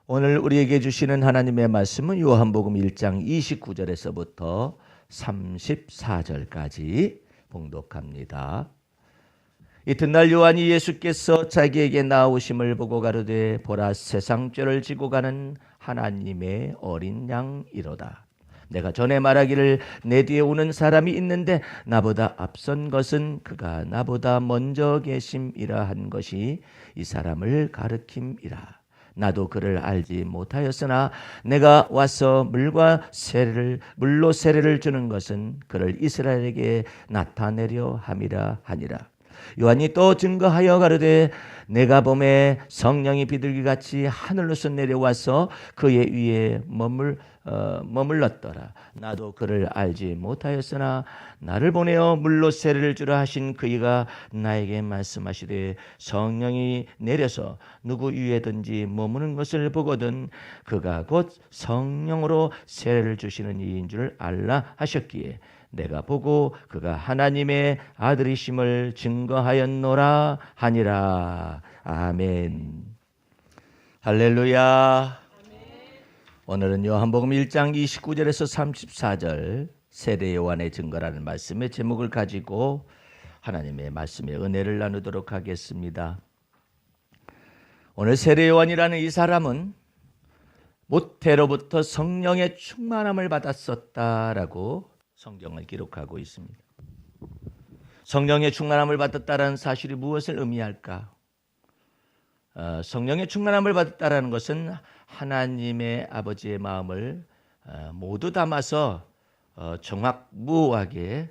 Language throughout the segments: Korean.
오늘 우리에게 주시는 하나님의 말씀은 요한복음 1장 29절에서부터 34절까지 봉독합니다. 이튿날 요한이 예수께서 자기에게 나오심을 보고 가로되 보라 세상 죄를 지고 가는 하나님의 어린 양이로다. 내가 전에 말하기를 내 뒤에 오는 사람이 있는데 나보다 앞선 것은 그가 나보다 먼저 계심이라 한 것이 이 사람을 가르킴이라. 나도 그를 알지 못하였으나 내가 와서 물로 세례를 주는 것은 그를 이스라엘에게 나타내려 함이라 하니라. 요한이 또 증거하여 가로되 내가 보매 성령이 비둘기같이 하늘로서 내려와서 그의 위에 머물렀더라. 나도 그를 알지 못하였으나 나를 보내어 물로 세례를 주라 하신 그이가 나에게 말씀하시되 성령이 내려서 누구 위에든지 머무는 것을 보거든 그가 곧 성령으로 세례를 주시는 이인 줄 알라 하셨기에 내가 보고 그가 하나님의 아들이심을 증거하였노라 하니라. 아멘. 할렐루야. 오늘은 요한복음 1장 29절에서 34절 세례 요한의 증거라는 말씀의 제목을 가지고 하나님의 말씀의 은혜를 나누도록 하겠습니다. 오늘 세례 요한이라는 이 사람은 모태로부터 성령의 충만함을 받았었다라고 성경을 기록하고 있습니다. 성령의 충만함을 받았다는 사실이 무엇을 의미할까? 성령의 충만함을 받았다는 것은 하나님의 아버지의 마음을 모두 담아서 정확무하게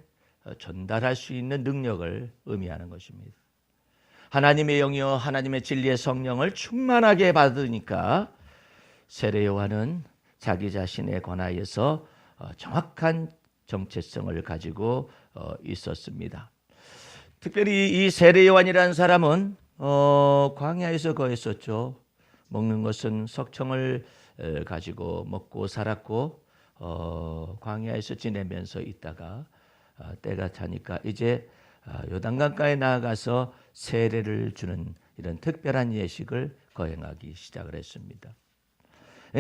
전달할 수 있는 능력을 의미하는 것입니다. 하나님의 영이요 하나님의 진리의 성령을 충만하게 받으니까 세례 요한은 자기 자신에 관하여서 정확한 정체성을 가지고 있었습니다. 특별히 이 세례 요한이라는 사람은 광야에서 거했었죠. 먹는 것은 석청을 가지고 먹고 살았고 광야에서 지내면서 있다가 때가 차니까 이제 요단강가에 나아가서 세례를 주는 이런 특별한 예식을 거행하기 시작을 했습니다.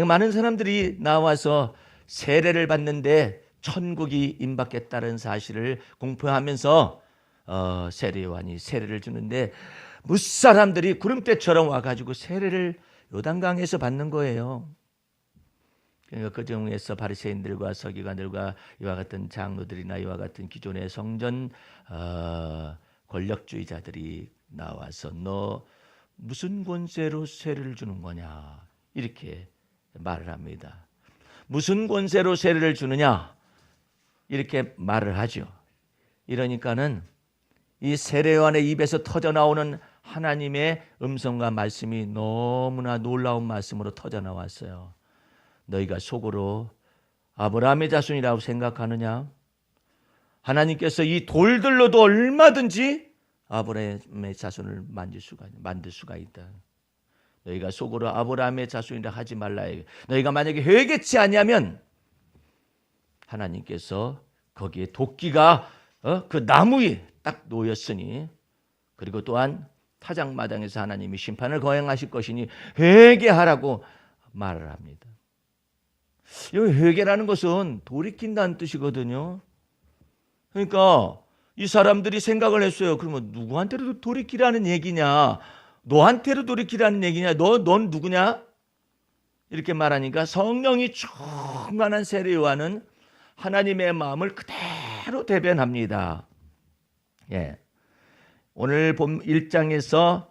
많은 사람들이 나와서 세례를 받는데 천국이 임박했다는 사실을 공포하면서 세례 요한이 세례를 주는데 무사람들이 구름대처럼 와가지고 세례를 요단강에서 받는 거예요. 그러니까 그 중에서 바리새인들과 서기관들과 이와 같은 장로들이나 이와 같은 기존의 성전 권력주의자들이 나와서 너 무슨 권세로 세례를 주는 거냐 이렇게 말을 합니다. 무슨 권세로 세례를 주느냐 이렇게 말을 하죠. 이러니까는 이 세례 요한의 입에서 터져 나오는 하나님의 음성과 말씀이 너무나 놀라운 말씀으로 터져 나왔어요. 너희가 속으로 아브라함의 자손이라고 생각하느냐? 하나님께서 이 돌들로도 얼마든지 아브라함의 자손을 만들 수가 있다. 너희가 속으로 아브라함의 자손이라 하지 말라. 너희가 만약에 회개치 아니하면 하나님께서 거기에 도끼가 그 나무에 딱 놓였으니 그리고 또한 타작마당에서 하나님이 심판을 거행하실 것이니 회개하라고 말을 합니다. 이 회개라는 것은 돌이킨다는 뜻이거든요. 그러니까 이 사람들이 생각을 했어요. 그러면 누구한테도 돌이키라는 얘기냐? 너한테도 돌이키라는 얘기냐? 넌 누구냐? 이렇게 말하니까 성령이 충만한 세례 요한은 하나님의 마음을 그대로 대변합니다. 예. 오늘 본 1장에서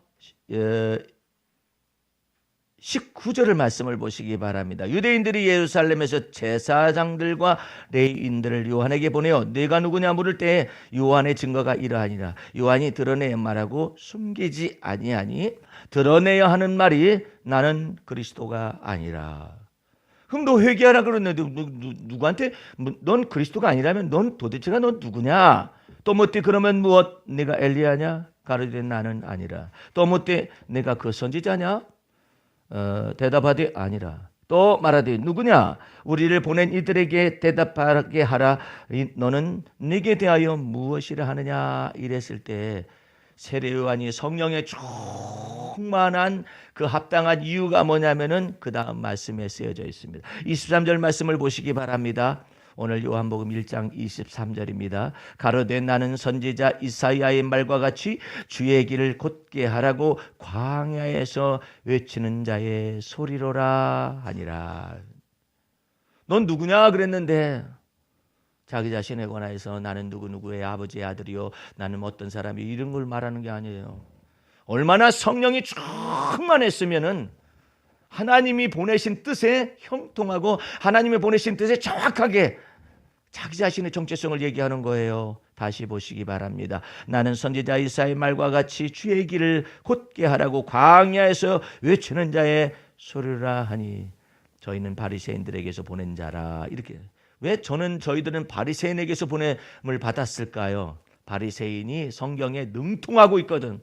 19절을 말씀을 보시기 바랍니다. 유대인들이 예루살렘에서 제사장들과 레위인들을 요한에게 보내어 네가 누구냐 물을 때에 요한의 증거가 이러하니라. 요한이 드러내야 말하고 숨기지 아니하니 드러내야 하는 말이 나는 그리스도가 아니라. 그럼 너 회개하라 그러는데 누구한테 넌 그리스도가 아니라면 넌 도대체가 넌 누구냐? 또 못돼 그러면 무엇? 내가 엘리야냐? 가로되 나는 아니라. 또 못돼 내가 그 선지자냐? 대답하되 아니라. 또 말하되 누구냐? 우리를 보낸 이들에게 대답하게 하라. 너는 네게 대하여 무엇이라 하느냐? 이랬을 때 세례 요한이 성령의 충만한 그 합당한 이유가 뭐냐면은 그 다음 말씀에 쓰여져 있습니다. 23절 말씀을 보시기 바랍니다. 오늘 요한복음 1장 23절입니다. 가로되 나는 선지자 이사야의 말과 같이 주의 길을 곧게 하라고 광야에서 외치는 자의 소리로라 하니라. 넌 누구냐 그랬는데 자기 자신에 관해서 나는 누구누구의 아버지의 아들이요 나는 어떤 사람이 이런 걸 말하는 게 아니에요. 얼마나 성령이 충만했으면은 하나님이 보내신 뜻에 형통하고 하나님이 보내신 뜻에 정확하게 자기 자신의 정체성을 얘기하는 거예요. 다시 보시기 바랍니다. 나는 선지자 이사야의 말과 같이 주의 길을 곧게 하라고 광야에서 외치는 자의 소리라 하니 저희는 바리새인들에게서 보낸 자라. 이렇게. 왜 저희들은 바리새인에게서 보냄을 받았을까요? 바리새인이 성경에 능통하고 있거든.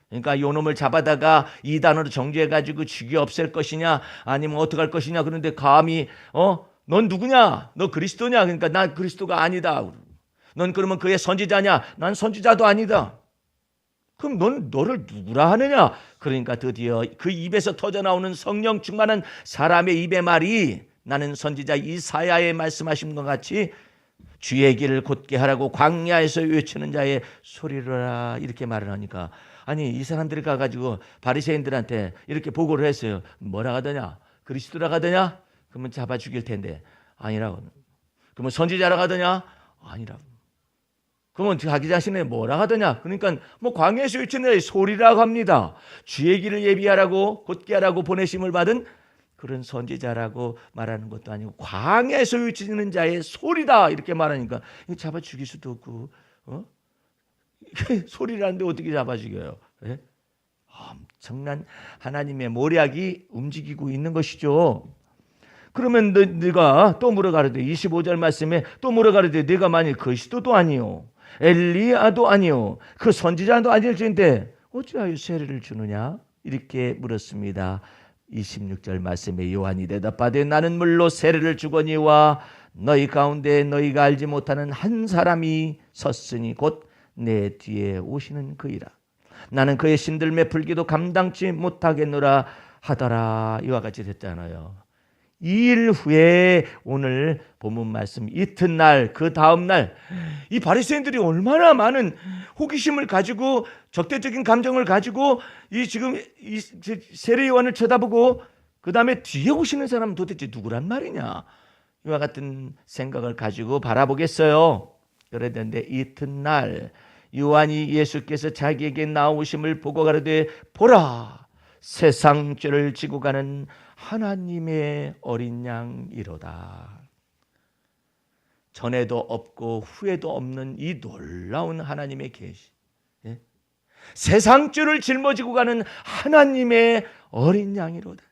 그러니까 요놈을 잡아다가 이단으로 정죄해가지고 죽여 없앨 것이냐 아니면 어떡할 것이냐. 그런데 감히 넌 누구냐? 너 그리스도냐? 그러니까 난 그리스도가 아니다. 넌 그러면 그의 선지자냐? 난 선지자도 아니다. 그럼 넌 너를 누구라 하느냐? 그러니까 드디어 그 입에서 터져나오는 성령 충만한 사람의 입의 말이 나는 선지자 이사야의 말씀하신 것 같이 주의 길을 곧게 하라고 광야에서 외치는 자의 소리라 이렇게 말을 하니까 아니 이 사람들이 가가지고 바리새인들한테 이렇게 보고를 했어요. 뭐라 하더냐? 그리스도라 하더냐? 그러면 잡아 죽일 텐데 아니라고. 그러면 선지자라 하더냐? 아니라고. 그러면 자기 자신에 뭐라 하더냐? 그러니까 뭐 광야에서 외치는 자의 소리라고 합니다. 주의 길을 예비하라고 곧게 하라고 보내심을 받은 그런 선지자라고 말하는 것도 아니고 광야에서 외치는 자의 소리다 이렇게 말하니까 잡아 죽일 수도 없고 소리라는데 어떻게 잡아 죽여요? 네? 엄청난 하나님의 모략이 움직이고 있는 것이죠. 그러면 네가 또 물어가르되 25절 말씀에 또 물어가르되 네가 만일 그리스도도 아니요 엘리야도 아니요 그 선지자도 아닐진데 어찌하여 세례를 주느냐 이렇게 물었습니다. 26절 말씀에 요한이 대답하되 나는 물로 세례를 주거니와 너희 가운데 너희가 알지 못하는 한 사람이 섰으니 곧 내 뒤에 오시는 그이라. 나는 그의 신들매 불기도 감당치 못하겠노라 하더라. 이와 같이 됐잖아요. 2일 후에 오늘 본문 말씀 이튿날 그 다음날 이 바리새인들이 얼마나 많은 호기심을 가지고 적대적인 감정을 가지고 이 지금 이 세례 요한을 쳐다보고 그 다음에 뒤에 오시는 사람은 도대체 누구란 말이냐 이와 같은 생각을 가지고 바라보겠어요. 그랬는데 이튿날 요한이 예수께서 자기에게 나오심을 보고 가로되 보라 세상 죄를 지고 가는 하나님의 어린 양이로다. 전에도 없고 후에도 없는 이 놀라운 하나님의 계시. 예? 세상 죄를 짊어지고 가는 하나님의 어린 양이로다.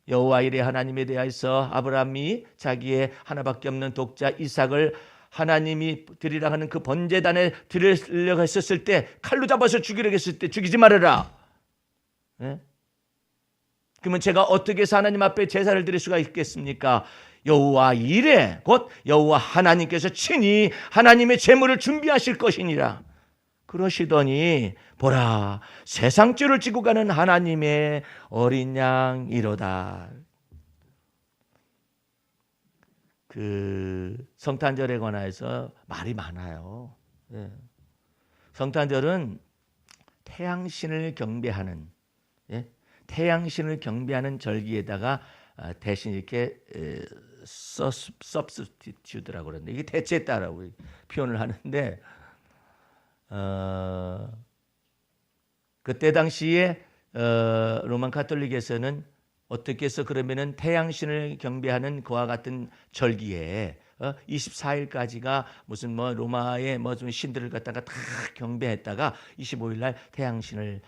여호와 이레 하나님에 대하여서 아브라함이 자기의 하나밖에 없는 독자 이삭을 하나님이 드리라 하는 그 번제단에 드리려고 했었을 때 칼로 잡아서 죽이려고 했을 때 죽이지 말아라. 예? 그러면 제가 어떻게 해서 하나님 앞에 제사를 드릴 수가 있겠습니까? 여호와 이레 곧 여호와 하나님께서 친히 하나님의 제물을 준비하실 것이니라. 그러시더니 보라 세상 죄를 지고 가는 하나님의 어린 양이로다. 그 성탄절에 관해서 말이 많아요. 예. 성탄절은 태양신을 경배하는 태양신을 경배하는 절기에다가 대신 이렇게 substitute라고 그러는데 이게 대체했다라고 표현을 하는데 그때 당시에 로만 카톨릭에서는 어떻게 해서 그러면은 태양신을 경배하는 그와 같은 절기에 24일까지가 무슨 뭐 로마의 뭐 좀 신들을 갖다가 다 경배했다가 25일 날 태양신을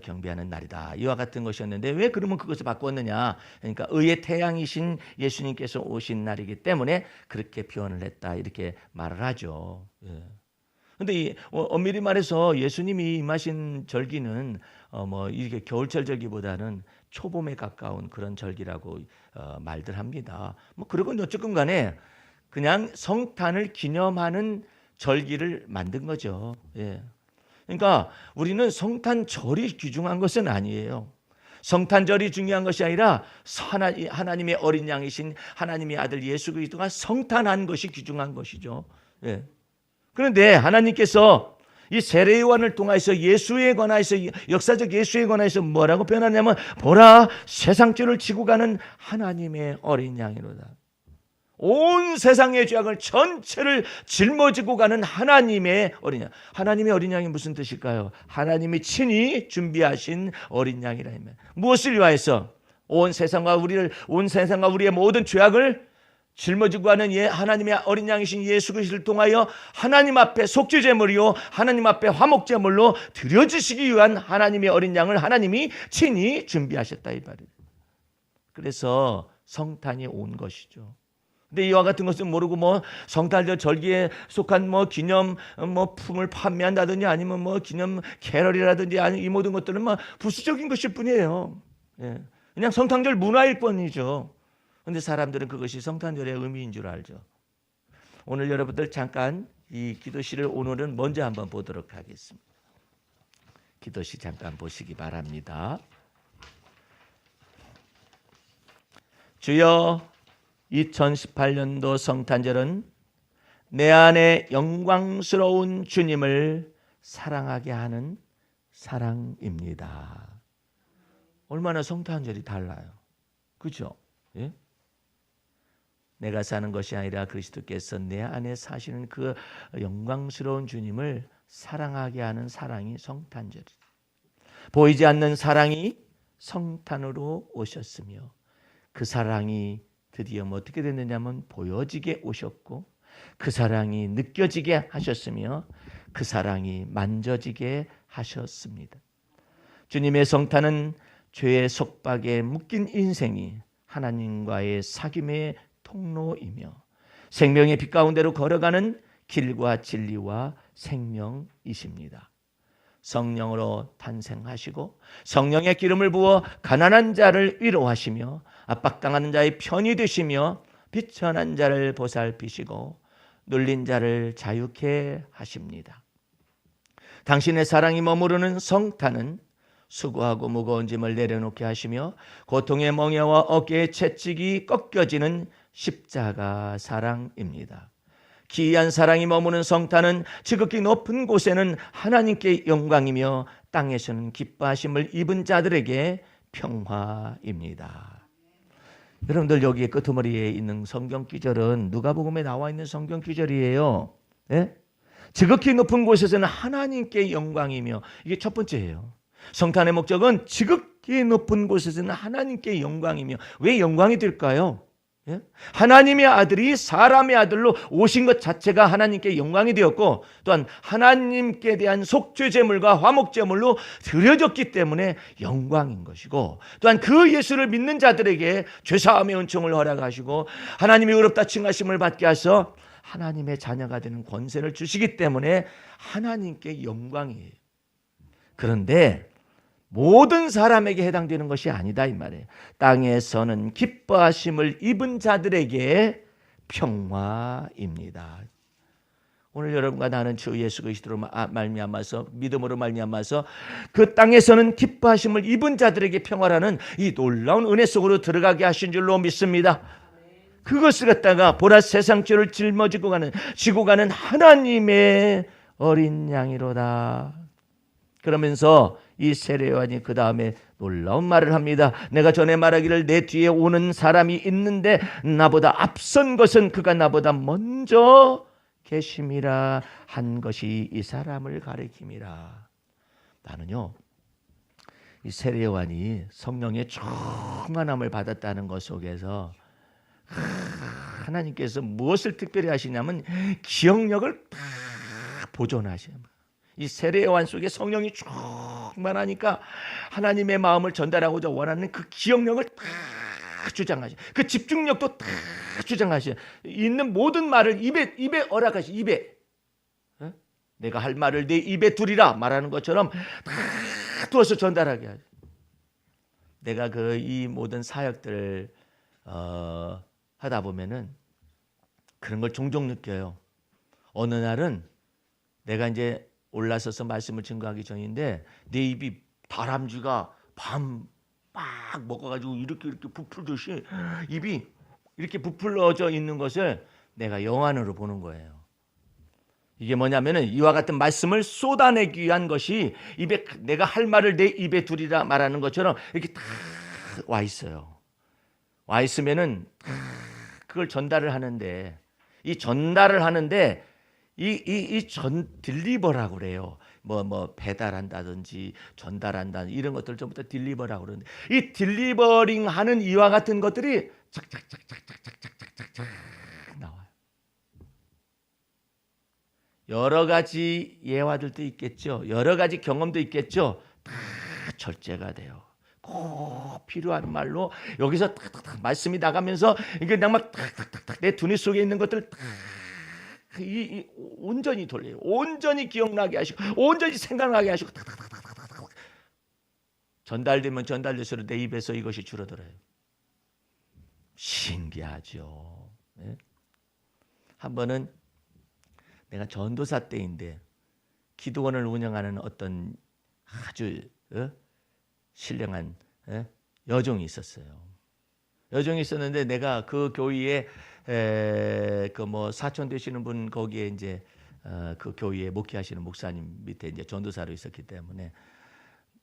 경배하는 날이다. 이와 같은 것이었는데 왜 그러면 그것을 바꿨느냐? 그러니까 의의 태양이신 예수님께서 오신 날이기 때문에 그렇게 표현을 했다. 이렇게 말을 하죠. 근데 엄밀히 말해서 예수님이 임하신 절기는 뭐 이게 겨울철 절기보다는 초봄에 가까운 그런 절기라고 말들 합니다. 뭐 그러건 어쨌건 간에 그냥 성탄을 기념하는 절기를 만든 거죠. 예. 그러니까 우리는 성탄절이 귀중한 것은 아니에요. 성탄절이 중요한 것이 아니라 하나님의 어린 양이신 하나님의 아들 예수 그리스도가 성탄한 것이 귀중한 것이죠. 예. 그런데 하나님께서 이 세례 요한을 통해서 예수에 관하여서 역사적 예수에 관하여서 뭐라고 표현하냐면 보라 세상죄를 지고 가는 하나님의 어린 양이로다. 온 세상의 죄악을 전체를 짊어지고 가는 하나님의 어린 양. 하나님의 어린 양이 무슨 뜻일까요? 하나님이 친히 준비하신 어린 양이라 하면 무엇을 위하여서 온 세상과 우리의 모든 죄악을 짊어지고 가는 하나님의 어린 양이신 예수 그리스도를 통하여 하나님 앞에 속죄제물이요 하나님 앞에 화목제물로 드려지시기 위한 하나님의 어린 양을 하나님이 친히 준비하셨다 이 말이에요. 그래서 성탄이 온 것이죠. 근데 이와 같은 것은 모르고 성탄절 절기에 속한 기념 품을 판매한다든지 아니면 기념 캐럴이라든지 아니 이 모든 것들은 부수적인 것일 뿐이에요. 예. 그냥 성탄절 문화일 뿐이죠. 근데 사람들은 그것이 성탄절의 의미인 줄 알죠. 오늘 여러분들 잠깐 이 기도시를 오늘은 먼저 한번 보도록 하겠습니다. 기도시 잠깐 보시기 바랍니다. 주여 2018년도 성탄절은 내 안에 영광스러운 주님을 사랑하게 하는 사랑입니다. 얼마나 성탄절이 달라요. 그렇죠? 예? 내가 사는 것이 아니라 그리스도께서 내 안에 사시는 그 영광스러운 주님을 사랑하게 하는 사랑이 성탄절이에요. 보이지 않는 사랑이 성탄으로 오셨으며 그 사랑이 드디어 어떻게 됐느냐면 보여지게 오셨고 그 사랑이 느껴지게 하셨으며 그 사랑이 만져지게 하셨습니다. 주님의 성탄은 죄의 속박에 묶인 인생이 하나님과의 사귐의 통로이며 생명의 빛 가운데로 걸어가는 길과 진리와 생명이십니다. 성령으로 탄생하시고 성령의 기름을 부어 가난한 자를 위로하시며 압박당하는 자의 편이 되시며 비천한 자를 보살피시고 눌린 자를 자유케 하십니다. 당신의 사랑이 머무르는 성탄은 수고하고 무거운 짐을 내려놓게 하시며 고통의 멍에와 어깨의 채찍이 꺾여지는 십자가 사랑입니다. 기이한 사랑이 머무는 성탄은 지극히 높은 곳에는 하나님께 영광이며 땅에서는 기뻐하심을 입은 자들에게 평화입니다. 여러분들 여기에 끄트머리에 있는 성경 구절은 누가복음에 나와 있는 성경 구절이에요. 네? 지극히 높은 곳에서는 하나님께 영광이며 이게 첫 번째예요. 성탄의 목적은 지극히 높은 곳에서는 하나님께 영광이며 왜 영광이 될까요? 예? 하나님의 아들이 사람의 아들로 오신 것 자체가 하나님께 영광이 되었고 또한 하나님께 대한 속죄제물과 화목제물로 드려졌기 때문에 영광인 것이고 또한 그 예수를 믿는 자들에게 죄사함의 은총을 허락하시고 하나님의 의롭다 칭하심을 받게 하셔 하나님의 자녀가 되는 권세를 주시기 때문에 하나님께 영광이에요. 그런데 모든 사람에게 해당되는 것이 아니다 이 말이에요. 땅에서는 기뻐하심을 입은 자들에게 평화입니다. 오늘 여러분과 나는 주 예수 그리스도로 말미암아서 믿음으로 말미암아서 그 땅에서는 기뻐하심을 입은 자들에게 평화라는 이 놀라운 은혜 속으로 들어가게 하신 줄로 믿습니다. 그것을 갖다가 보라 세상 죄를 짊어지고 지고 가는 하나님의 어린 양이로다. 그러면서 이 세례 요한이 그 다음에 놀라운 말을 합니다. 내가 전에 말하기를 내 뒤에 오는 사람이 있는데 나보다 앞선 것은 그가 나보다 먼저 계심이라 한 것이 이 사람을 가리킴이라. 나는요 이 세례 요한이 성령의 충만함을 받았다는 것 속에서 하나님께서 무엇을 특별히 하시냐면 기억력을 다 보존하셔요. 이 세례 요한 속에 성령이 충만하니까 하나님의 마음을 전달하고자 원하는 그 기억력을 다 주장하셔. 그 집중력도 다 주장하셔. 있는 모든 말을 입에 허락하시. 입에 내가 할 말을 내 입에 두리라 말하는 것처럼 다 두어서 전달하게 하죠. 내가 이 모든 사역들을 하다 보면은 그런 걸 종종 느껴요. 어느 날은 내가 이제 올라서서 말씀을 증거하기 전인데 내 입이 다람쥐가 밤 막 먹어가지고 이렇게 부풀듯이 입이 이렇게 부풀어져 있는 것을 내가 영안으로 보는 거예요. 이게 뭐냐면은 이와 같은 말씀을 쏟아내기 위한 것이 입에 내가 할 말을 내 입에 두리라 말하는 것처럼 이렇게 다 와 있어요. 와 있으면은 그걸 전달을 하는데 이 전달을 하는데 딜리버라고 그래요. 뭐 배달한다든지 전달한다 이런 것들 전부 다 딜리버라고 그러는데 이 딜리버링 하는 이와 같은 것들이 착착착착착착착착착 나와요. 여러 가지 예화들도 있겠죠. 여러 가지 경험도 있겠죠. 다 절제가 돼요. 꼭 필요한 말로 여기서 탁탁탁 말씀이 나가면서 이게 막 탁탁탁탁 내 두뇌 속에 있는 것들 온전히 돌려요. 온전히 기억나게 하시고 온전히 생각나게 하시고 탁탁탁탁탁 전달되면 전달될수록 내 입에서 이것이 줄어들어요. 신기하죠. 네? 한 번은 내가 전도사 때인데 기도원을 운영하는 어떤 아주 신령한 여종이 있었어요. 여종이 있었는데 내가 그 교회에 그 뭐 사촌 되시는 분 거기에 이제 그 교회에 목회하시는 목사님 밑에 이제 전도사로 있었기 때문에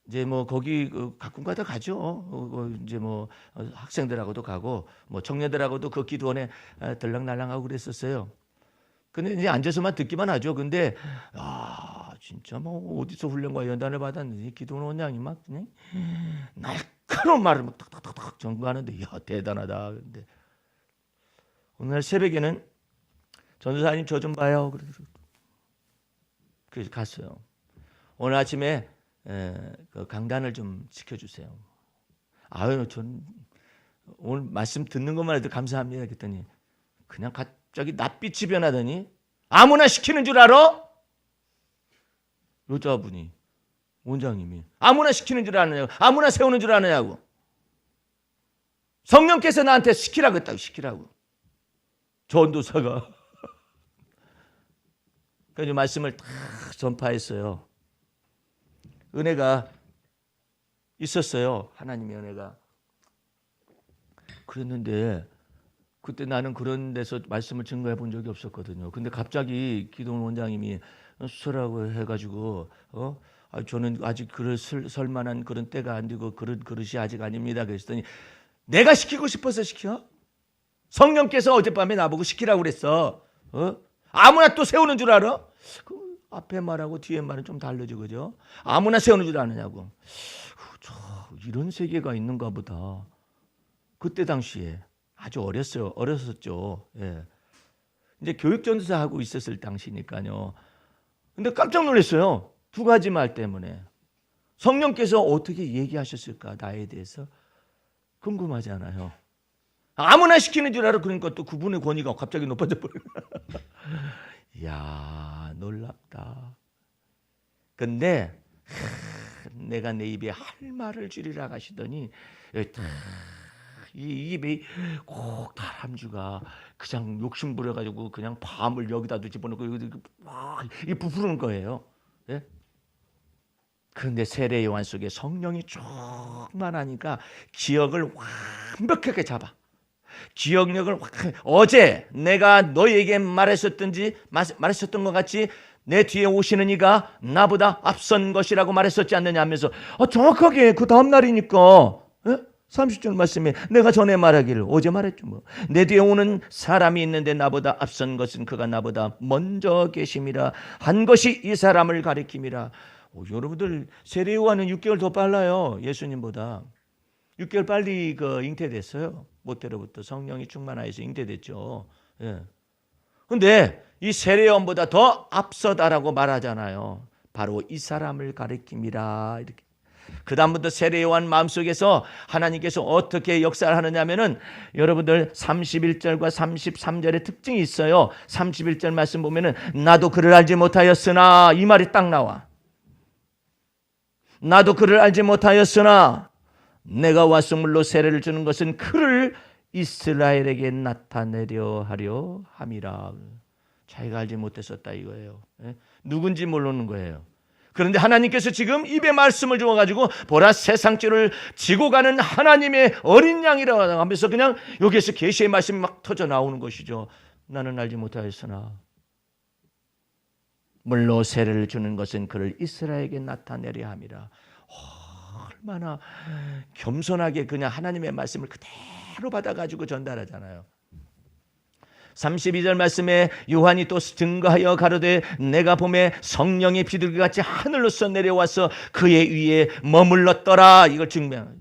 이제 뭐 거기 가끔가다 가죠. 이제 뭐 학생들하고도 가고 뭐 청년들하고도 그 기도원에 들락날락하고 그랬었어요. 근데 이제 앉아서만 듣기만 하죠. 근데 진짜 뭐 어디서 훈련과 연단을 받았는지 기도원 원장이 막 그냥 날카로운 말을 막 탁탁탁탁 전구하는데 야 대단하다. 근데 오늘 새벽에는 전도사님 저 좀 봐요. 그래서 갔어요. 오늘 아침에 그 강단을 좀 지켜주세요. 아유 전 오늘 말씀 듣는 것만 해도 감사합니다. 그랬더니 그냥 갑자기 낯빛이 변하더니 아무나 시키는 줄 알아? 여자분이 원장님이 아무나 시키는 줄 아느냐고 아무나 세우는 줄 아느냐고 성령께서 나한테 시키라고 했다고 시키라고 전도사가 그래서 말씀을 다 전파했어요. 은혜가 있었어요. 하나님의 은혜가. 그랬는데 그때 나는 그런 데서 말씀을 증거해 본 적이 없었거든요. 근데 갑자기 기도원 원장님이 수라고 해가지고 저는 아직 그럴 설 만한 그런 때가 안 되고 그런 그릇이 아직 아닙니다. 그랬더니 내가 시키고 싶어서 시켜? 성령께서 어젯밤에 나보고 시키라고 그랬어. 아무나 또 세우는 줄 알아? 그 앞에 말하고 뒤에 말은 좀 다르죠, 그죠? 아무나 세우는 줄 아느냐고. 이런 세계가 있는가 보다. 그때 당시에 아주 어렸었죠. 예. 이제 교육전도사 하고 있었을 당시니까요. 근데 깜짝 놀랐어요. 두 가지 말 때문에. 성령께서 어떻게 얘기하셨을까 나에 대해서 궁금하잖아요. 아무나 시키는 줄 알아. 그러니까 또 그분의 권위가 갑자기 높아져 버려요. 이야 놀랍다. 근데 내가 내 입에 할 말을 줄이라 하시더니 이 입에 꼭 다람쥐가 그냥 욕심 부려가지고 그냥 밤을 여기다도 집어넣고 막 이 부풀는 거예요. 예? 그런데 세례 요한 속에 성령이 충만하니까 기억을 완벽하게 잡아. 기억력을 어제 내가 너에게 말했었던 것 같이 내 뒤에 오시는 이가 나보다 앞선 것이라고 말했었지 않느냐 하면서 정확하게 그 다음 날이니까 30절 말씀에 내가 전에 말하기를 어제 말했죠. 뭐. 내 뒤에 오는 사람이 있는데 나보다 앞선 것은 그가 나보다 먼저 계심이라 한 것이 이 사람을 가리킴이라. 여러분들 세례 요한은 6개월 더 빨라요. 예수님보다. 6개월 빨리 잉태됐어요. 모태로부터 성령이 충만하여서 잉태됐죠. 그런데 이 세례 요한보다 더 앞서다라고 말하잖아요. 바로 이 사람을 가리킴이라 이렇게. 그 다음부터 세례 요한 마음속에서 하나님께서 어떻게 역사를 하느냐면은 여러분들 31절과 33절의 특징이 있어요. 31절 말씀 보면은 나도 그를 알지 못하였으나 이 말이 딱 나와. 나도 그를 알지 못하였으나 내가 와수물로 세례를 주는 것은 그를 이스라엘에게 나타내려 하려 함이라. 자기가 알지 못했었다 이거예요. 예? 누군지 모르는 거예요. 그런데 하나님께서 지금 입에 말씀을 주어가지고 보라 세상 죄를 지고 가는 하나님의 어린 양이라고 하면서 그냥 여기에서 계시의 말씀이 막 터져 나오는 것이죠. 나는 알지 못하였으나 물로 세례를 주는 것은 그를 이스라엘에게 나타내려 함이라. 얼마나 겸손하게 그냥 하나님의 말씀을 그대로 받아가지고 전달하잖아요. 32절 말씀에 요한이 또 증거하여 가로되 내가 봄에 성령의 비둘기같이 하늘로서 내려와서 그의 위에 머물렀더라. 이걸 증명해요.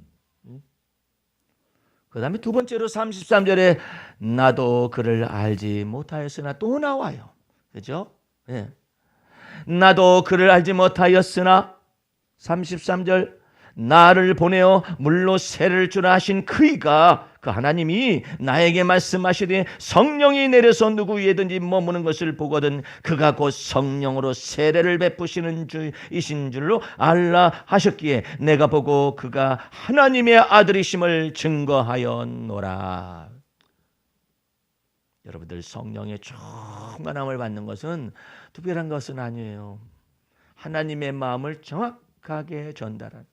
그 다음에 두 번째로 33절에 나도 그를 알지 못하였으나 또 나와요. 그죠? 예. 나도 그를 알지 못하였으나 33절 나를 보내어 물로 세례를 주라 하신 그이가 그 하나님이 나에게 말씀하시되 성령이 내려서 누구 위에든지 머무는 것을 보거든 그가 곧 성령으로 세례를 베푸시는 주이신 줄로 알라 하셨기에 내가 보고 그가 하나님의 아들이심을 증거하였노라. 여러분들 성령의 충만함을 받는 것은 특별한 것은 아니에요. 하나님의 마음을 정확하게 전달하는,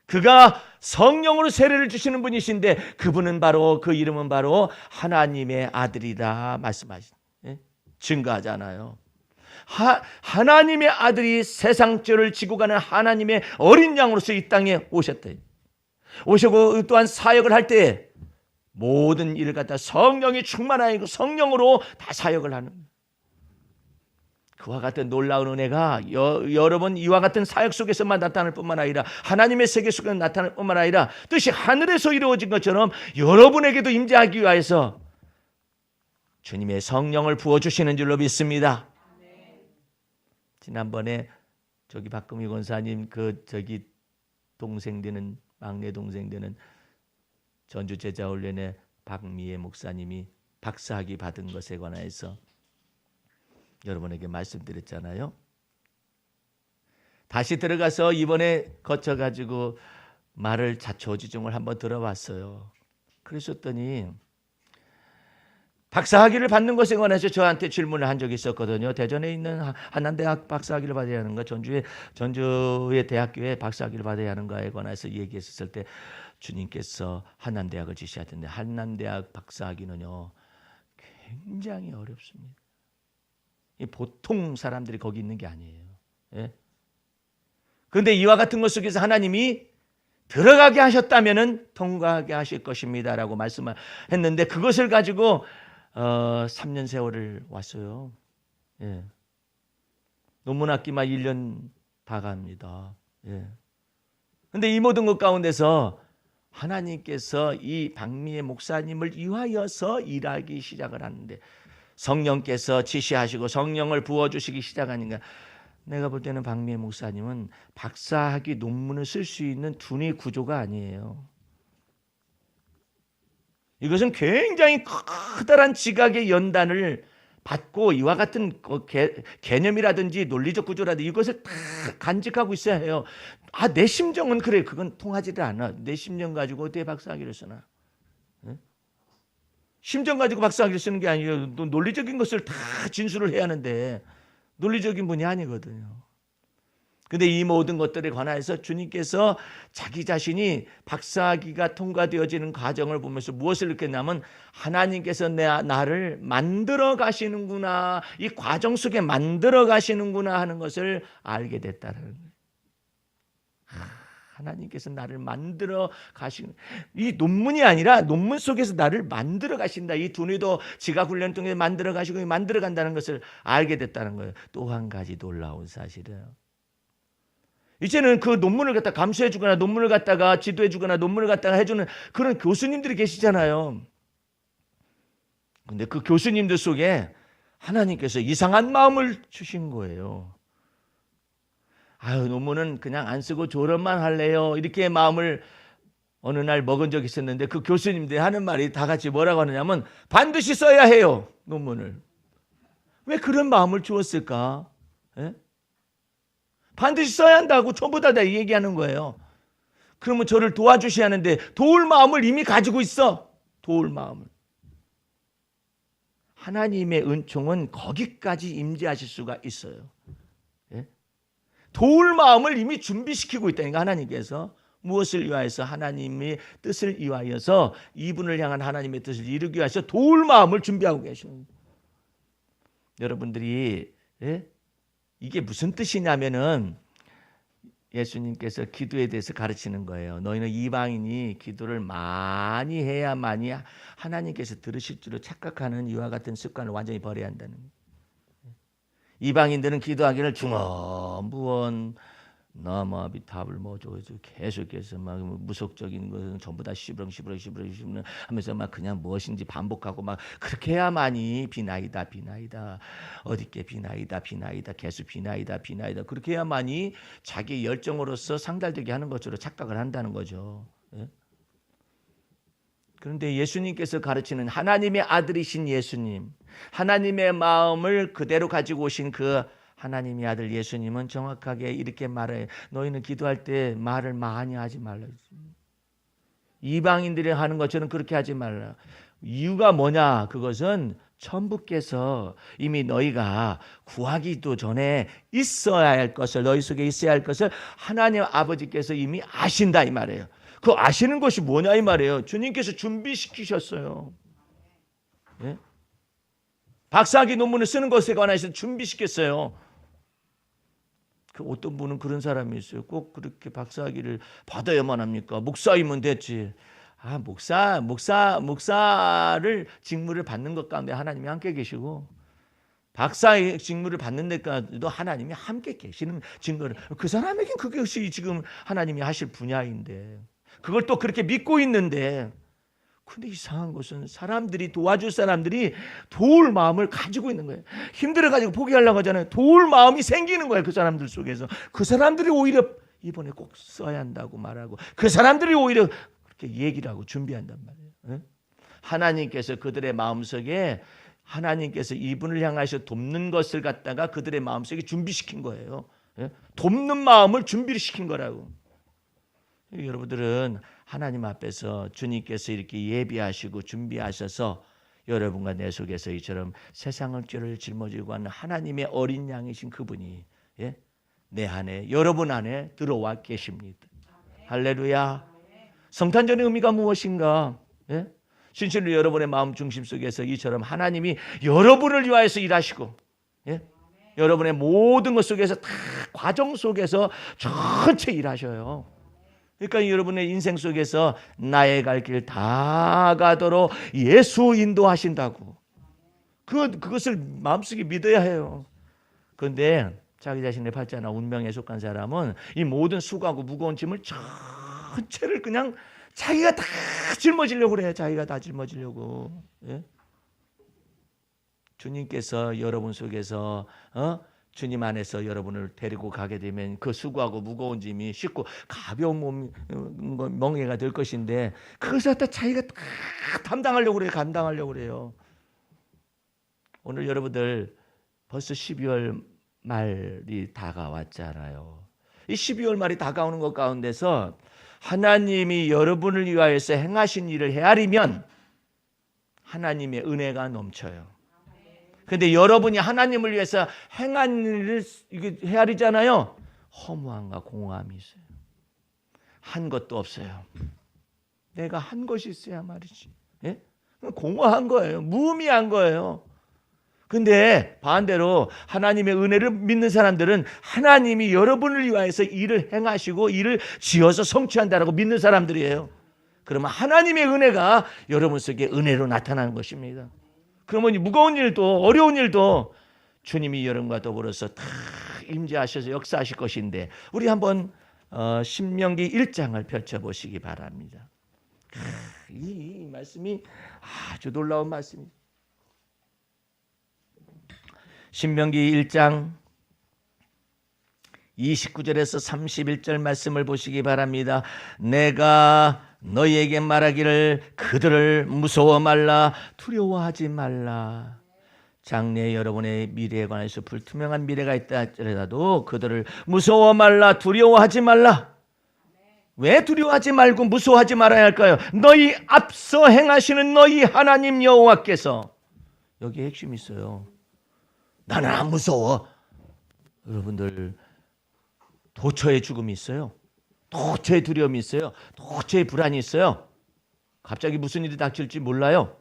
그가 성령으로 세례를 주시는 분이신데 그분은 바로 그 이름은 바로 하나님의 아들이다 말씀하신, 증거하잖아요. 하나님의 아들이 세상 죄를 지고 가는 하나님의 어린 양으로서 이 땅에 오셨다. 오시고 또한 사역을 할 때 모든 일을 갖다 성령이 충만하고 성령으로 다 사역을 하는, 그와 같은 놀라운 은혜가 여러분 이와 같은 사역 속에서만 나타날 뿐만 아니라 하나님의 세계 속에서 나타날 뿐만 아니라 뜻이 하늘에서 이루어진 것처럼 여러분에게도 임재하기 위하여서 주님의 성령을 부어주시는 줄로 믿습니다. 지난번에 저기 박금희 권사님 동생 되는 막내 동생 되는 전주 제자훈련의 박미애 목사님이 박사학위 받은 것에 관해서 여러분에게 말씀드렸잖아요. 다시 들어가서 이번에 거쳐가지고 말을 자초지종을 한번 들어봤어요. 그러셨더니 박사학위를 받는 것에 관해서 저한테 질문을 한 적이 있었거든요. 대전에 있는 한남대학 박사학위를 받아야 하는가, 전주의 대학교에 박사학위를 받아야 하는가에 관해서 얘기했을 때 주님께서 한남대학을 지시하던데 한남대학 박사학위는요 굉장히 어렵습니다. 보통 사람들이 거기 있는 게 아니에요. 그런데 이와 같은 것 속에서 하나님이 들어가게 하셨다면 통과하게 하실 것입니다라고 말씀을 했는데 그것을 가지고 3년 세월을 왔어요. 논문 학기만 1년 다 갑니다. 그런데 이 모든 것 가운데서 하나님께서 이 박미애 목사님을 위하여서 일하기 시작을 하는데 성령께서 지시하시고 성령을 부어주시기 시작하니까 내가 볼 때는 박미애 목사님은 박사학위 논문을 쓸 수 있는 두뇌 구조가 아니에요. 이것은 굉장히 커다란 지각의 연단을 받고 이와 같은 개념이라든지 논리적 구조라든지 이것을 다 간직하고 있어야 해요. 내 심정은 그래. 그건 통하지를 않아. 내 심정 가지고 어떻게 박사학위를 쓰나. 심정 가지고 박사학위를 쓰는 게 아니에요. 논리적인 것을 다 진술을 해야 하는데 논리적인 분이 아니거든요. 그런데 이 모든 것들에 관해서 주님께서 자기 자신이 박사학위가 통과되어지는 과정을 보면서 무엇을 느꼈냐면 하나님께서 나를 만들어 가시는구나, 이 과정 속에 만들어 가시는구나 하는 것을 알게 됐다는 거예요. 하나님께서 나를 만들어 가시는, 이 논문이 아니라 논문 속에서 나를 만들어 가신다. 이 두뇌도 지각 훈련 통해 만들어 가시고 만들어 간다는 것을 알게 됐다는 거예요. 또 한 가지 놀라운 사실이에요. 이제는 그 논문을 갖다 감수해 주거나 논문을 갖다가 지도해 주거나 논문을 갖다가 해주는 그런 교수님들이 계시잖아요. 근데 그 교수님들 속에 하나님께서 이상한 마음을 주신 거예요. 논문은 그냥 안 쓰고 졸업만 할래요. 이렇게 마음을 어느 날 먹은 적이 있었는데 그 교수님들이 하는 말이 다 같이 뭐라고 하느냐면 반드시 써야 해요. 논문을. 왜 그런 마음을 주었을까? 반드시 써야 한다고 전부 다 얘기하는 거예요. 그러면 저를 도와주셔야 하는데 도울 마음을 이미 가지고 있어. 도울 마음을. 하나님의 은총은 거기까지 임재하실 수가 있어요. 예? 도울 마음을 이미 준비시키고 있다니까. 하나님께서 무엇을 위하여서? 하나님의 뜻을 위하여서, 이분을 향한 하나님의 뜻을 이루기 위해서 도울 마음을 준비하고 계십니다. 여러분들이 이게 무슨 뜻이냐면은 예수님께서 기도에 대해서 가르치는 거예요. 너희는 이방인이 기도를 많이 해야만이 하나님께서 들으실 줄로 착각하는 이와 같은 습관을 완전히 버려야 한다는 거예요. 이방인들은 기도하기를 중언부언 나마비 답을 줘가지고 계속해서 막 무속적인 것은 전부 다 시부렁 하면서 막 그냥 무엇인지 반복하고 막 그렇게 해야만이 비나이다 어디께 비나이다 계속 비나이다 그렇게 해야만이 자기 열정으로서 상달되게 하는 것으로 착각을 한다는 거죠. 예? 그런데 예수님께서 가르치는 하나님의 아들이신 예수님, 하나님의 마음을 그대로 가지고 오신 그 하나님의 아들 예수님은 정확하게 이렇게 말해요. 너희는 기도할 때 말을 많이 하지 말라. 이방인들이 하는 것처럼 그렇게 하지 말라. 이유가 뭐냐? 그것은 천부께서 이미 너희가 구하기도 전에 있어야 할 것을, 너희 속에 있어야 할 것을 하나님 아버지께서 이미 아신다 이 말이에요. 그 아시는 것이 뭐냐 이 말이에요. 주님께서 준비시키셨어요. 예? 박사학위 논문을 쓰는 것에 관해서 준비시켰어요. 그 어떤 분은 그런 사람이 있어요. 꼭 그렇게 박사학위를 받아야만 합니까? 목사이면 됐지. 목사를 직무를 받는 것 가운데 하나님이 함께 계시고, 박사의 직무를 받는 데까지도 하나님이 함께 계시는 증거를, 그 사람에겐 그것이 지금 하나님이 하실 분야인데, 그걸 또 그렇게 믿고 있는데, 근데 이상한 것은 사람들이, 도와줄 사람들이 도울 마음을 가지고 있는 거예요. 힘들어가지고 포기하려고 하잖아요. 도울 마음이 생기는 거예요. 그 사람들 속에서. 그 사람들이 오히려 이번에 꼭 써야 한다고 말하고, 그 사람들이 오히려 그렇게 얘기를 하고 준비한단 말이에요. 하나님께서 그들의 마음속에, 하나님께서 이분을 향하여 돕는 것을 갖다가 그들의 마음속에 준비시킨 거예요. 돕는 마음을 준비를 시킨 거라고. 여러분들은 하나님 앞에서 주님께서 이렇게 예비하시고 준비하셔서 여러분과 내 속에서 이처럼 세상을 죄를 짊어지고 하는 하나님의 어린 양이신 그분이 내 안에, 여러분 안에 들어와 계십니다. 할렐루야. 성탄절의 의미가 무엇인가? 진실로 여러분의 마음 중심 속에서 이처럼 하나님이 여러분을 위하여서 일하시고, 여러분의 모든 것 속에서 다 과정 속에서 전체 일하셔요. 그러니까 여러분의 인생 속에서 나의 갈 길 다 가도록 예수 인도하신다고. 그것을 마음속에 믿어야 해요. 그런데 자기 자신의 팔자나 운명에 속한 사람은 이 모든 수고하고 무거운 짐을 전체를 그냥 자기가 다 짊어지려고 그래요. 자기가 다 짊어지려고. 주님께서 여러분 속에서 주님 안에서 여러분을 데리고 가게 되면 그 수고하고 무거운 짐이 쉽고 가벼운 멍에가 될 것인데, 그것을 다 자기가 다 감당하려고 그래요. 감당하려고 그래요. 오늘 여러분들 벌써 12월 말이 다가왔잖아요. 이 12월 말이 다가오는 것 가운데서 하나님이 여러분을 위하여서 행하신 일을 헤아리면 하나님의 은혜가 넘쳐요. 그런데 여러분이 하나님을 위해서 행한 일을 헤아리잖아요. 허무함과 공허함이 있어요. 한 것도 없어요. 내가 한 것이 있어야 말이지. 공허한 거예요. 무의미한 거예요. 근데 반대로 하나님의 은혜를 믿는 사람들은 하나님이 여러분을 위하여서 일을 행하시고 일을 지어서 성취한다라고 믿는 사람들이에요. 그러면 하나님의 은혜가 여러분 속에 은혜로 나타나는 것입니다. 그러면 무거운 일도 어려운 일도 주님이 여러분과 더불어서 다 임재하셔서 역사하실 것인데, 우리 한번 신명기 1장을 펼쳐보시기 바랍니다. 이 말씀이 아주 놀라운 말씀입니다. 신명기 1장 29절에서 31절 말씀을 보시기 바랍니다. 내가 너희에게 말하기를 그들을 무서워 말라, 두려워하지 말라. 장래 여러분의 미래에 관해서 불투명한 미래가 있다 하더라도 그들을 무서워 말라, 두려워하지 말라. 왜 두려워하지 말고 무서워하지 말아야 할까요? 너희 앞서 행하시는 너희 하나님 여호와께서 여기에 핵심이 있어요. 나는 안 무서워. 여러분들 도처에 죽음이 있어요. 도처에 두려움이 있어요. 도처에 불안이 있어요. 갑자기 무슨 일이 닥칠지 몰라요.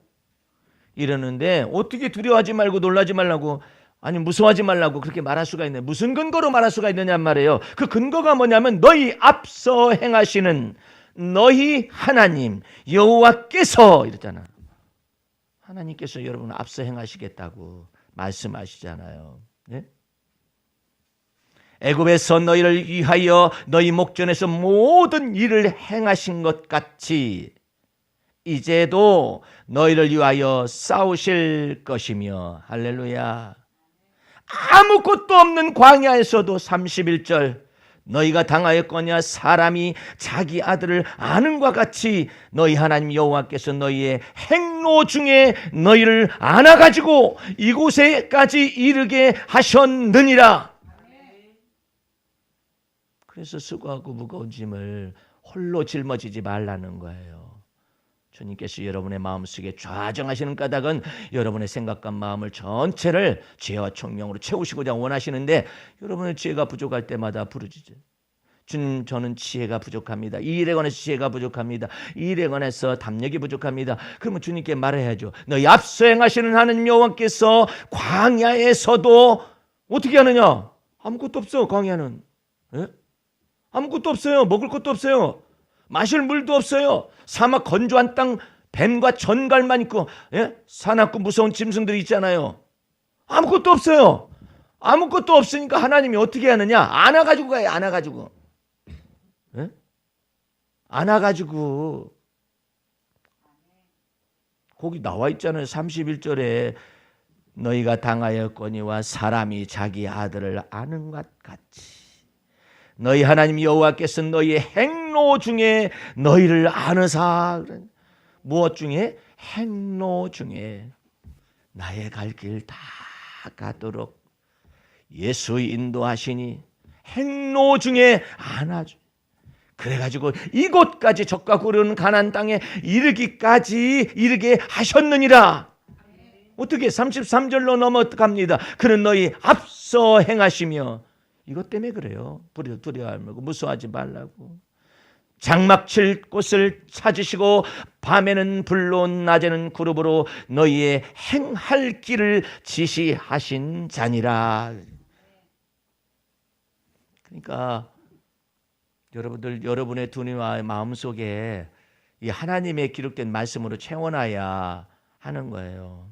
이러는데 어떻게 두려워하지 말고 놀라지 말라고, 아니 무서워하지 말라고 그렇게 말할 수가 있냐. 무슨 근거로 말할 수가 있느냐 말이에요. 그 근거가 뭐냐면 너희 앞서 행하시는 너희 하나님 여호와께서 이랬잖아. 하나님께서 여러분 앞서 행하시겠다고 말씀하시잖아요. 네? 애굽에서 너희를 위하여 너희 목전에서 모든 일을 행하신 것 같이 이제도 너희를 위하여 싸우실 것이며, 할렐루야. 아무것도 없는 광야에서도 31절 너희가 당하였거냐 사람이 자기 아들을 아는과 같이 너희 하나님 여호와께서 너희의 행로 중에 너희를 안아가지고 이곳에까지 이르게 하셨느니라. 그래서 수고하고 무거운 짐을 홀로 짊어지지 말라는 거예요. 주님께서 여러분의 마음속에 좌정하시는 까닭은 여러분의 생각과 마음을 전체를 지혜와 총명으로 채우시고자 원하시는데, 여러분의 지혜가 부족할 때마다 부르짖어요. 주님, 저는 지혜가 부족합니다. 이 일에 관해서 지혜가 부족합니다. 이 일에 관해서 담력이 부족합니다. 그러면 주님께 말해야죠. 너희 앞서 행하시는 하나님 여호와께서 광야에서도 어떻게 하느냐? 아무것도 없어. 광야는. 예? 아무것도 없어요. 먹을 것도 없어요. 마실 물도 없어요. 사막 건조한 땅, 뱀과 전갈만 있고, 예? 사납고 무서운 짐승들이 있잖아요. 아무것도 없어요. 아무것도 없으니까 하나님이 어떻게 하느냐? 안아가지고 가요. 안아가지고. 예? 안아가지고. 거기 나와 있잖아요. 31절에 너희가 당하였거니와 사람이 자기 아들을 아는 것 같이 너희 하나님 여호와께서 너희의 행로 중에 너희를 아느사. 무엇 중에? 행로 중에 나의 갈 길 다 가도록 예수 인도하시니 행로 중에 안아줘. 그래가지고 이곳까지 적과 고르는 가나안 땅에 이르게 하셨느니라. 어떻게 33절로 넘어갑니다. 그는 너희 앞서 행하시며, 이것 때문에 그래요. 두려워하지 말고 무서워하지 말라고. 장막 칠 곳을 찾으시고 밤에는 불로 낮에는 그룹으로 너희의 행할 길을 지시하신 자니라. 그러니까 여러분들, 여러분의 두뇌와 마음속에 이 하나님의 기록된 말씀으로 채워놔야 하는 거예요.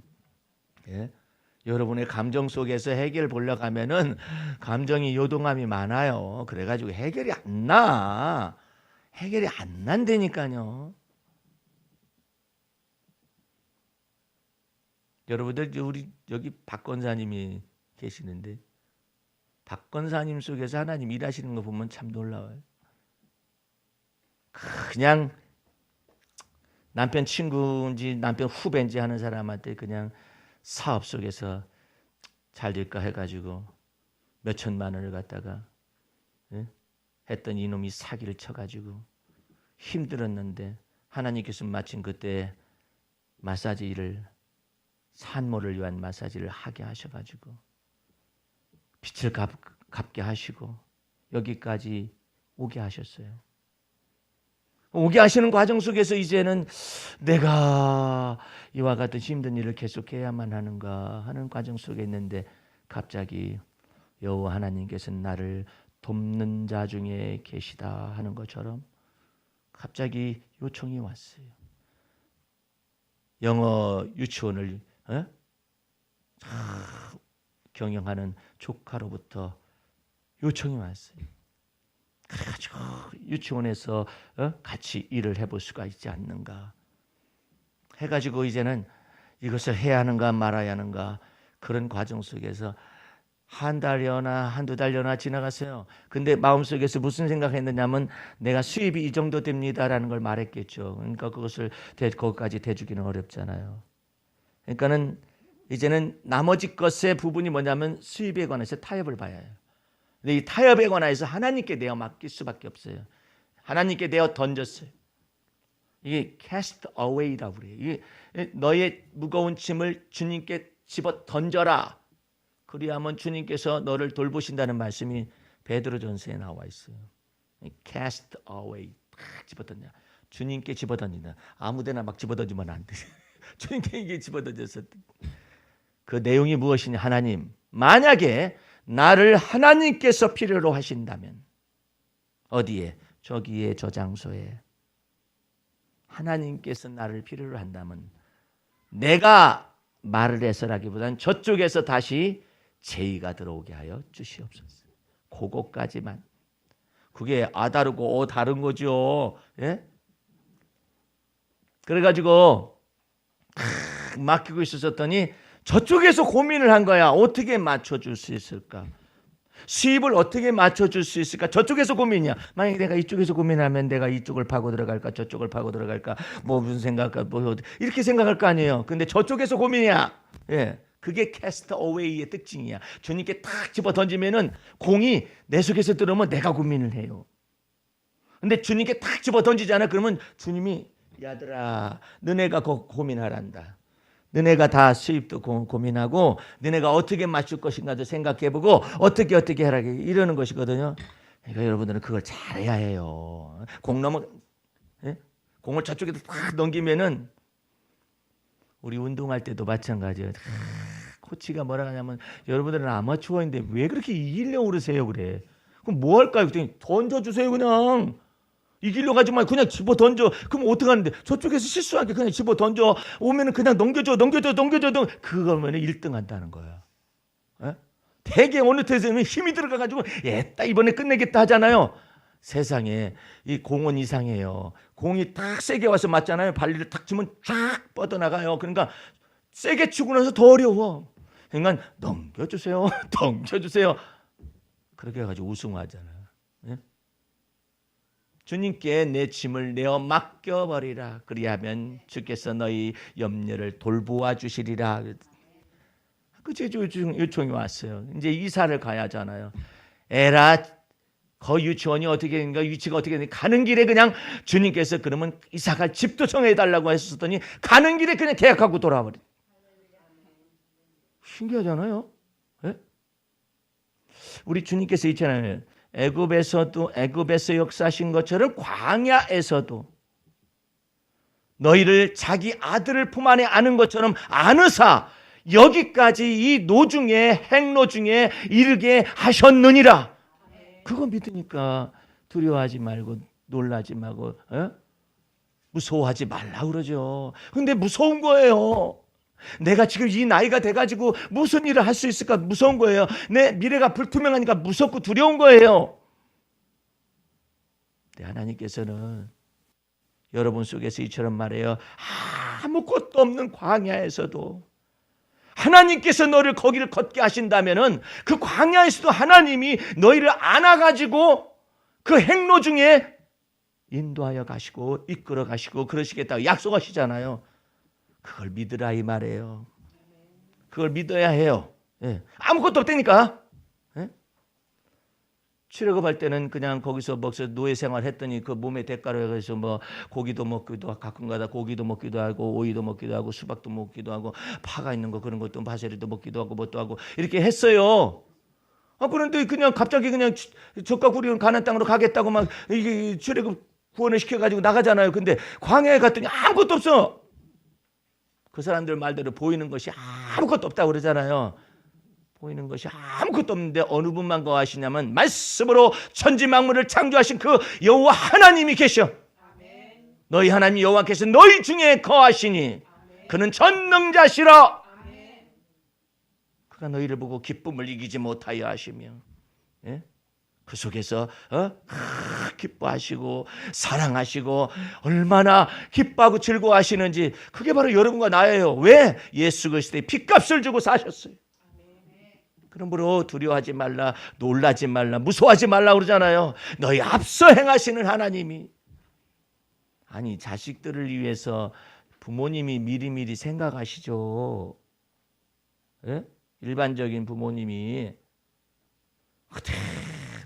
예? 여러분의 감정 속에서 해결 보려고 하면은 감정이 요동함이 많아요. 그래가지고 해결이 안 나. 해결이 안 난다니까요. 여러분들, 우리 여기 박 권사님이 계시는데 박 권사님 속에서 하나님 일하시는 거 보면 참 놀라워요. 그냥 남편 친구인지 남편 후배인지 하는 사람한테 그냥 사업 속에서 잘 될까 해가지고 몇 천만 원을 갖다가, 예? 했던 이놈이 사기를 쳐가지고 힘들었는데 하나님께서 마침 그때 마사지를, 산모를 위한 마사지를 하게 하셔가지고 빛을 갚게 하시고 여기까지 오게 하셨어요. 오게 하시는 과정 속에서 이제는 내가 이와 같은 힘든 일을 계속해야만 하는가 하는 과정 속에 있는데, 갑자기 여호와 하나님께서는 나를 돕는 자 중에 계시다 하는 것처럼 갑자기 요청이 왔어요. 영어 유치원을 경영하는 조카로부터 요청이 왔어요. 그래가지고 유치원에서 같이 일을 해볼 수가 있지 않는가 해가지고 이제는 이것을 해야 하는가 말아야 하는가 그런 과정 속에서 한 달여나 한두 달여나 지나갔어요. 근데 마음속에서 무슨 생각했느냐면 내가 수입이 이 정도 됩니다라는 걸 말했겠죠. 그러니까 그것을 거기까지 대주기는 어렵잖아요. 그러니까는 이제는 나머지 것의 부분이 뭐냐면 수입에 관해서 타협을 봐야 해요. 근데 이 타협에 관해서 하나님께 내어 맡길 수밖에 없어요. 하나님께 내어 던졌어요. 이게 cast away라고 그래요. 이게 너의 무거운 짐을 주님께 집어 던져라. 그리하면 주님께서 너를 돌보신다는 말씀이 베드로전서에 나와 있어요. Cast away. 탁 집어 던져. 주님께 집어 던진다. 아무데나 막 집어 던지면 안 돼. 주님께 이게 집어 던져서 그 내용이 무엇이냐? 하나님, 만약에 나를 하나님께서 필요로 하신다면 어디에? 저기에 저 장소에 하나님께서 나를 필요로 한다면 내가 말을 해서라기보다는 저쪽에서 다시 제의가 들어오게 하여 주시옵소서. 그거까지만. 그게 다르고 다른 거죠. 예? 그래가지고 맡기고 있었더니 저쪽에서 고민을 한 거야. 어떻게 맞춰줄 수 있을까? 수입을 어떻게 맞춰줄 수 있을까? 저쪽에서 고민이야. 만약에 내가 이쪽에서 고민하면 내가 이쪽을 파고 들어갈까? 저쪽을 파고 들어갈까? 뭐 무슨 생각할까? 뭐 이렇게 생각할 거 아니에요. 근데 저쪽에서 고민이야. 예, 그게 캐스트 어웨이의 특징이야. 주님께 탁 집어 던지면은 공이 내 속에서 들어오면 내가 고민을 해요. 근데 주님께 탁 집어 던지잖아. 그러면 주님이 야들아, 너네가 고민하란다. 너네가 다 수입도 고민하고 너네가 어떻게 맞출 것인가도 생각해보고 어떻게 하라 이러는 것이거든요. 그러니까 여러분들은 그걸 잘해야 해요. 공을 저쪽에다 탁 넘기면은 우리 운동할 때도 마찬가지예요. 코치가 뭐라 하냐면 여러분들은 아마추어인데 왜 그렇게 이기려고 그러세요? 그래. 그럼 뭐 할까요? 그랬더니 던져주세요 그냥. 이기려고 하지 말고 그냥 집어 던져. 그럼 어떻게 하는데? 저쪽에서 실수하게 그냥 집어 던져. 오면은 그냥 넘겨줘. 그거면 1등 한다는 거야. 에? 되게 어느 때에서는 힘이 들어가가지고 딱 이번에 끝내겠다 하잖아요. 세상에 이 공은 이상해요. 공이 딱 세게 와서 맞잖아요. 발리를 탁 치면 쫙 뻗어나가요. 그러니까 세게 치고 나서 더 어려워. 그러니까 넘겨주세요. 던져주세요. 그렇게 해가지고 우승하잖아요. 예? 주님께 내 짐을 내어 맡겨버리라. 그리하면 주께서 너희 염려를 돌보아 주시리라. 그제 요청이 왔어요. 이제 이사를 가야 하잖아요. 에라, 거 유치원이 어떻게 되는가, 위치가 어떻게 되는가. 가는 길에 그냥 주님께서 그러면 이사갈 집도 정해달라고 했었더니 가는 길에 그냥 계약하고 돌아버려. 신기하잖아요. 네? 우리 주님께서 있잖아요. 애굽에서 역사하신 것처럼 광야에서도 너희를 자기 아들을 품 안에 안은 것처럼 안으사 여기까지 이 노중에 행로중에 이르게 하셨느니라. 그거 믿으니까 두려워하지 말고 놀라지 말고 무서워하지 말라 그러죠. 근데 무서운 거예요. 내가 지금 이 나이가 돼가지고 무슨 일을 할 수 있을까 무서운 거예요. 내 미래가 불투명하니까 무섭고 두려운 거예요. 하나님께서는 여러분 속에서 이처럼 말해요. 아무것도 없는 광야에서도 하나님께서 너를 거기를 걷게 하신다면은 그 광야에서도 하나님이 너희를 안아가지고 그 행로 중에 인도하여 가시고 이끌어 가시고 그러시겠다고 약속하시잖아요. 그걸 믿으라 이 말이에요. 그걸 믿어야 해요. 예. 아무것도 없다니까. 예? 출애굽할 때는 그냥 거기서 노예 생활했더니 그 몸의 대가로 해서 뭐 고기도 먹기도 하고 가끔가다 고기도 먹기도 하고 오이도 먹기도 하고 수박도 먹기도 하고 파가 있는 거 그런 것도 바세리도 먹기도 하고 뭣도 하고 이렇게 했어요. 그런데 그냥 갑자기 그냥 젖과 꿀이 가나안 땅으로 가겠다고 막 이게 출애굽 구원을 시켜가지고 나가잖아요. 근데 광야에 갔더니 아무것도 없어. 그 사람들 말대로 보이는 것이 아무것도 없다고 그러잖아요. 보이는 것이 아무것도 없는데 어느 분만 거하시냐면 말씀으로 천지 만물을 창조하신 그 여호와 하나님이 계셔. 아멘. 너희 하나님 여호와께서 너희 중에 거하시니 아멘. 그는 전능자시라. 아멘. 그가 너희를 보고 기쁨을 이기지 못하여 하시며 예? 그 속에서 기뻐하시고 사랑하시고 얼마나 기뻐하고 즐거워하시는지 그게 바로 여러분과 나예요. 왜? 예수 그리스도의 핏값을 주고 사셨어요. 그러므로 두려워하지 말라, 놀라지 말라, 무서워하지 말라 그러잖아요. 너희 앞서 행하시는 하나님이 아니 자식들을 위해서 부모님이 미리미리 생각하시죠. 예? 일반적인 부모님이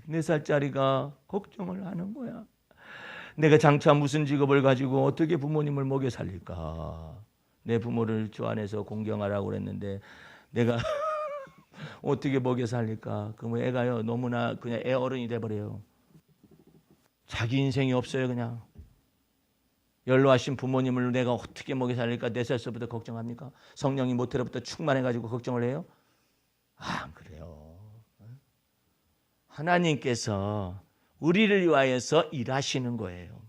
4살짜리가 걱정을 하는 거야. 내가 장차 무슨 직업을 가지고 어떻게 부모님을 먹여 살릴까. 내 부모를 주 안에서 공경하라고 그랬는데 내가 어떻게 먹여 살릴까? 그러면 애가요 너무나 그냥 애 어른이 돼버려요. 자기 인생이 없어요. 그냥 연로하신 부모님을 내가 어떻게 먹여 살릴까 4살서부터 걱정합니까? 성령이 모태로부터 충만해가지고 걱정을 해요? 안 그래요. 하나님께서 우리를 위하여서 일하시는 거예요.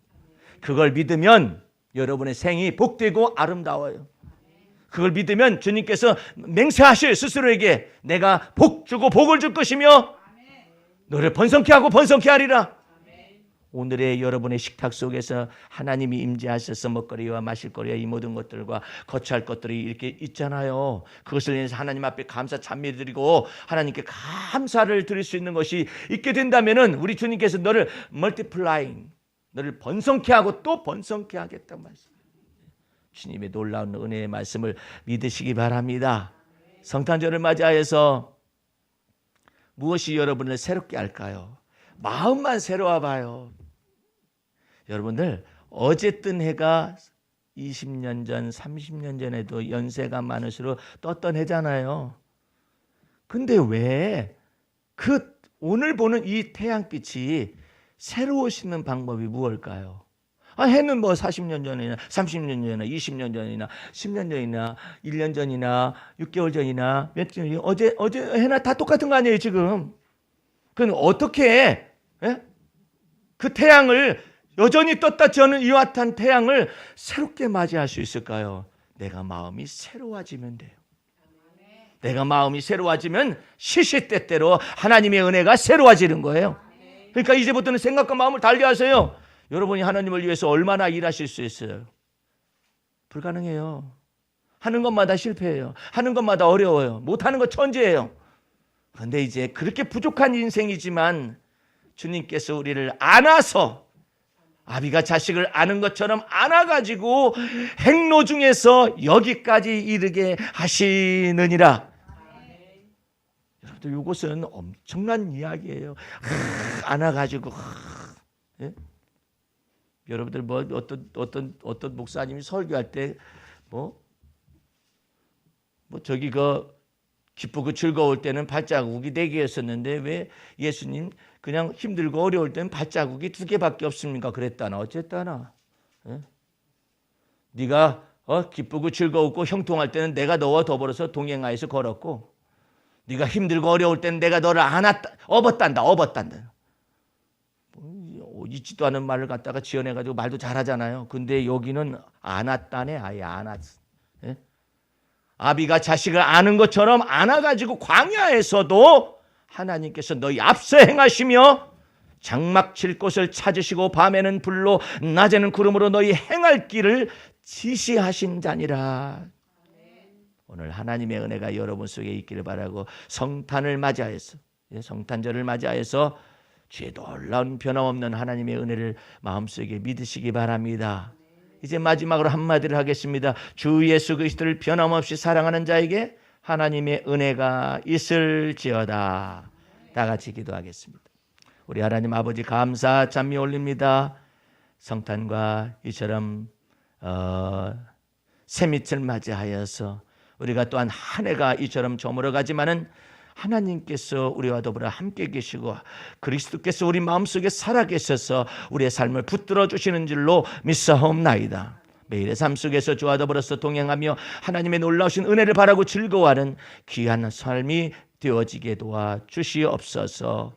그걸 믿으면 여러분의 생이 복되고 아름다워요. 그걸 믿으면 주님께서 맹세하셔요. 스스로에게 내가 복 주고 복을 줄 것이며 너를 번성케 하고 번성케 하리라. 오늘의 여러분의 식탁 속에서 하나님이 임재하셔서 먹거리와 마실거리와 이 모든 것들과 거처할 것들이 이렇게 있잖아요. 그것을 위해서 하나님 앞에 감사 찬미드리고 하나님께 감사를 드릴 수 있는 것이 있게 된다면은 우리 주님께서 너를 멀티플라잉, 너를 번성케 하고 또 번성케 하겠다는 말씀. 주님의 놀라운 은혜의 말씀을 믿으시기 바랍니다. 성탄절을 맞이하여서 무엇이 여러분을 새롭게 할까요? 마음만 새로워 봐요. 여러분들 어제 뜬 해가 20년 전, 30년 전에도 연세가 많을수록 떴던 해잖아요. 근데 왜 그 오늘 보는 이 태양빛이 새로우시는 방법이 무엇일까요? 해는 뭐 40년 전이나 30년 전이나 20년 전이나 10년 전이나 1년 전이나 6개월 전이나 몇 년 어제 해나 다 똑같은 거 아니에요 지금? 그럼 어떻게 그 태양을 여전히 떴다 저는 이와 같은 태양을 새롭게 맞이할 수 있을까요? 내가 마음이 새로워지면 돼요. 내가 마음이 새로워지면 시시때때로 하나님의 은혜가 새로워지는 거예요. 그러니까 이제부터는 생각과 마음을 달리하세요. 여러분이 하나님을 위해서 얼마나 일하실 수 있어요? 불가능해요. 하는 것마다 실패해요. 하는 것마다 어려워요. 못하는 거 천재예요. 그런데 이제 그렇게 부족한 인생이지만 주님께서 우리를 안아서 아비가 자식을 아는 것처럼 안아가지고 행로 중에서 여기까지 이르게 하시느니라. 여러분들 이것은 엄청난 이야기예요. 안아가지고 예? 여러분들 뭐 어떤 목사님이 설교할 때 뭐 저기 기쁘고 즐거울 때는 발자국이 4개였었는데 왜 예수님 그냥 힘들고 어려울 때는 발자국이 2개밖에 없습니까? 그랬다나 어쨌다나. 예? 네가 기쁘고 즐거웠고 형통할 때는 내가 너와 더불어서 동행하여서 걸었고 네가 힘들고 어려울 때는 내가 너를 업었단다. 있지도 않은 말을 갖다가 지어내가지고 말도 잘하잖아요. 근데 여기는 안았다네. 아예 안았어. 예? 아비가 자식을 아는 것처럼 안아가지고 광야에서도 하나님께서 너희 앞서 행하시며 장막 칠 곳을 찾으시고 밤에는 불로 낮에는 구름으로 너희 행할 길을 지시하신 자니라. 오늘 하나님의 은혜가 여러분 속에 있기를 바라고 성탄을 맞이하여서 성탄절을 맞이하여서 주의 놀라운 변함없는 하나님의 은혜를 마음속에 믿으시기 바랍니다. 이제 마지막으로 한마디를 하겠습니다. 주 예수 그리스도를 변함없이 사랑하는 자에게 하나님의 은혜가 있을지어다. 다 같이 기도하겠습니다. 우리 하나님 아버지 감사 찬미 올립니다. 성탄과 이처럼 새밑을 맞이하여서 우리가 또한 한 해가 이처럼 저물어가지만은 하나님께서 우리와 더불어 함께 계시고 그리스도께서 우리 마음속에 살아계셔서 우리의 삶을 붙들어 주시는 줄로 믿사옵나이다. 매일의 삶 속에서 주와 더불어서 동행하며 하나님의 놀라우신 은혜를 바라고 즐거워하는 귀한 삶이 되어지게 도와 주시옵소서.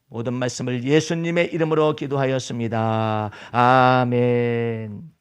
모든 말씀을 예수님의 이름으로 기도하였습니다. 아멘.